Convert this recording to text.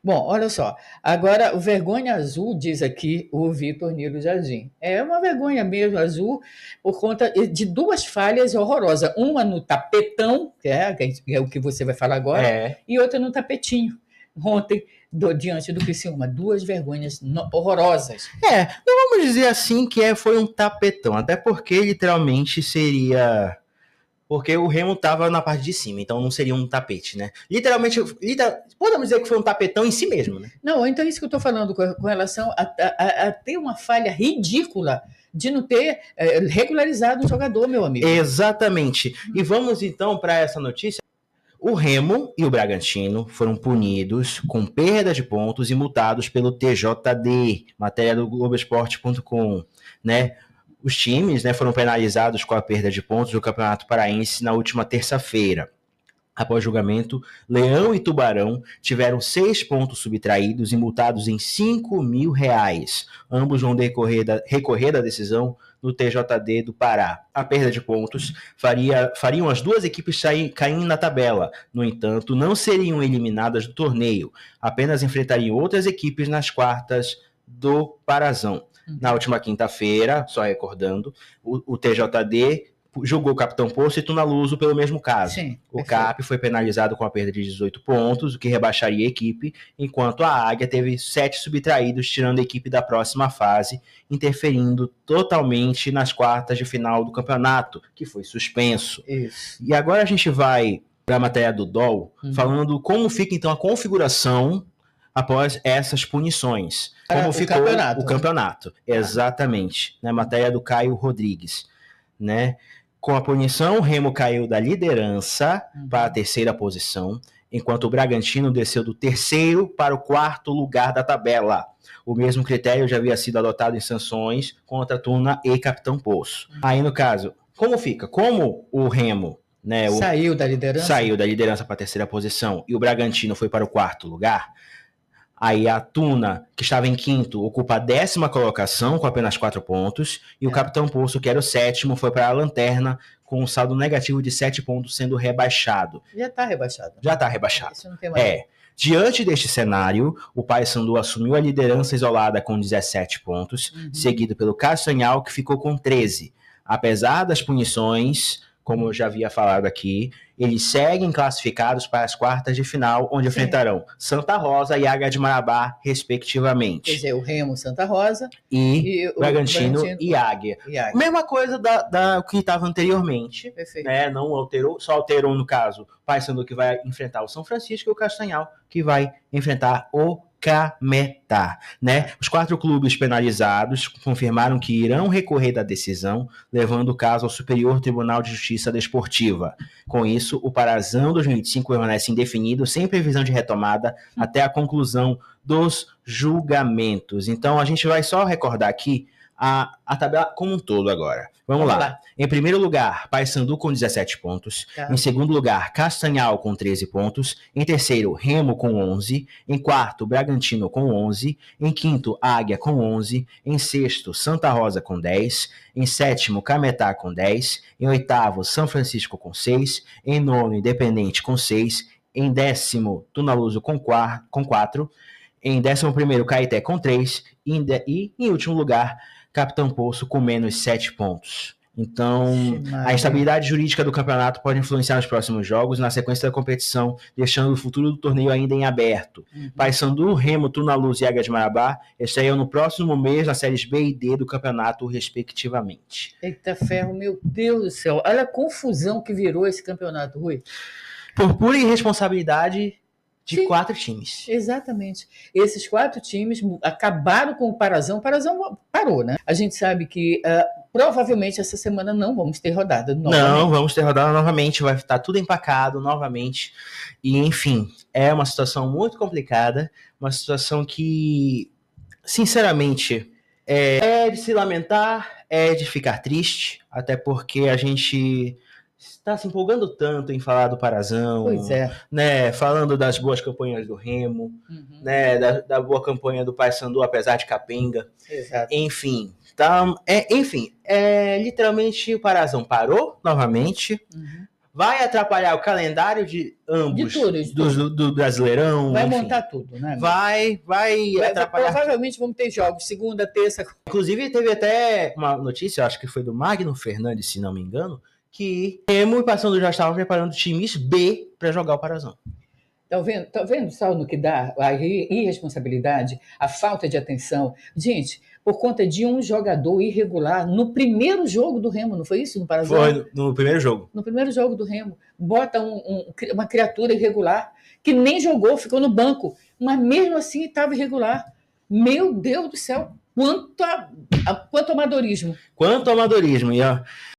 Bom, olha só. Agora, o vergonha azul, diz aqui o Vitor Nilo Jardim. É uma vergonha mesmo azul por conta de duas falhas horrorosas. Uma no tapetão, que é o que você vai falar agora, É, e outra no tapetinho. Ontem, diante do Criciúma. Duas vergonhas horrorosas. não vamos dizer assim que foi um tapetão, até porque literalmente seria. Porque o Remo tava na parte de cima, então não seria um tapete, né? Literalmente, podemos dizer que foi um tapetão em si mesmo, né? Não, então é isso que eu estou falando com relação a ter uma falha ridícula de não ter regularizado o jogador, meu amigo. Exatamente. E vamos então para essa notícia. O Remo e o Bragantino foram punidos com perda de pontos e multados pelo TJD, matéria do Globoesporte.com, né? Os times, né, foram penalizados com a perda de pontos do Campeonato Paraense na última terça-feira. Após julgamento, Leão e Tubarão tiveram 6 pontos subtraídos e multados em R$ 5.000. Ambos vão recorrer da decisão no TJD do Pará. A perda de pontos fariam as duas equipes caindo na tabela. No entanto, não seriam eliminadas do torneio. Apenas enfrentariam outras equipes nas quartas do Parazão. Na última quinta-feira, só recordando, o TJD julgou o Capitão Poço e Tunaluso pelo mesmo caso. Sim, o CAP foi penalizado com a perda de 18 pontos, o que rebaixaria a equipe, enquanto a Águia teve 7 subtraídos, tirando a equipe da próxima fase, interferindo totalmente nas quartas de final do campeonato, que foi suspenso. Isso. E agora a gente vai para a matéria do DOL, falando como fica então a configuração após essas punições. Como ficou o campeonato. Exatamente. Na matéria do Caio Rodrigues, né? Com a punição, o Remo caiu da liderança para a terceira posição, enquanto o Bragantino desceu do terceiro para o quarto lugar da tabela. O mesmo critério já havia sido adotado em sanções contra Tuna e Capitão Poço. Aí, no caso, como fica? Como o Remo, né, saiu da liderança para a terceira posição e o Bragantino foi para o quarto lugar, aí a Tuna, que estava em quinto, ocupa a 10ª colocação com apenas 4 pontos. E o Capitão Poço, que era o 7º, foi para a lanterna com um saldo negativo de 7 pontos, sendo rebaixado. Já está rebaixado. Já está rebaixado. Isso não tem mais. Diante deste cenário, o Paysandu assumiu a liderança isolada com 17 pontos, seguido pelo Castanhal, que ficou com 13. Apesar das punições, como eu já havia falado aqui, eles seguem classificados para as quartas de final, onde enfrentarão Santa Rosa e Águia de Marabá, respectivamente. Quer dizer, o Remo, Santa Rosa e o Bragantino e Águia. Mesma coisa da que estava anteriormente. Perfeito. Né? Não alterou, só alterou, no caso, o Paysandu, que vai enfrentar o São Francisco, e o Castanhal, que vai enfrentar o Cametá, né? Os 4 clubes penalizados confirmaram que irão recorrer da decisão, levando o caso ao Superior Tribunal de Justiça Desportiva. Com isso, o Parazão 2025 permanece indefinido, sem previsão de retomada, até a conclusão dos julgamentos. Então, a gente vai só recordar aqui a tabela como um todo agora. Vamos lá. Em primeiro lugar, Paysandu com 17 pontos. Em segundo lugar, Castanhal com 13 pontos. Em terceiro, Remo com 11. Em quarto, Bragantino com 11. Em quinto, Águia com 11. Em sexto, Santa Rosa com 10. Em sétimo, Cametá com 10. Em oitavo, São Francisco com 6. Em nono, Independente com 6. Em décimo, Tunaluso com 4. Em 11º, Caeté com 3. E em último lugar, Capitão Poço com menos 7 pontos. Então, a estabilidade jurídica do campeonato pode influenciar nos próximos jogos, na sequência da competição, deixando o futuro do torneio ainda em aberto. Paysandu, Remo, Tunaluso e Águia de Marabá estreiam no próximo mês nas séries B e D do campeonato, respectivamente. Eita ferro, meu Deus do céu. Olha a confusão que virou esse campeonato, Rui. Por pura irresponsabilidade de 4 times. Exatamente. Esses 4 times acabaram com o Parazão. O Parazão parou, né? A gente sabe que provavelmente essa semana não vamos ter rodada novamente. Não, vamos ter rodada novamente. Vai estar tudo empacado novamente. E, enfim, é uma situação muito complicada. Uma situação que, sinceramente, é de se lamentar, é de ficar triste. Até porque a gente está se empolgando tanto em falar do Parazão, né? Falando das boas campanhas do Remo, né? Da boa campanha do Paysandu, apesar de capenga. Exato. Enfim, literalmente o Parazão parou novamente. vai atrapalhar o calendário de ambos, De todos. do Brasileirão. Vai enfim. montar tudo, né? Vai atrapalhar. Provavelmente vamos ter jogos segunda, terça. Inclusive, teve até uma notícia, acho que foi do Magno Fernandes, se não me engano, que Remo e Paysandu já estavam preparando times B para jogar o Parazão. Tá vendo só no que dá a irresponsabilidade, a falta de atenção? Gente, por conta de um jogador irregular no primeiro jogo do Remo, não foi isso? No Parazão? Foi no primeiro jogo. No primeiro jogo do Remo. Bota uma criatura irregular que nem jogou, ficou no banco, mas mesmo assim estava irregular. Meu Deus do céu, quanto amadorismo. Quanto amadorismo. E, ó,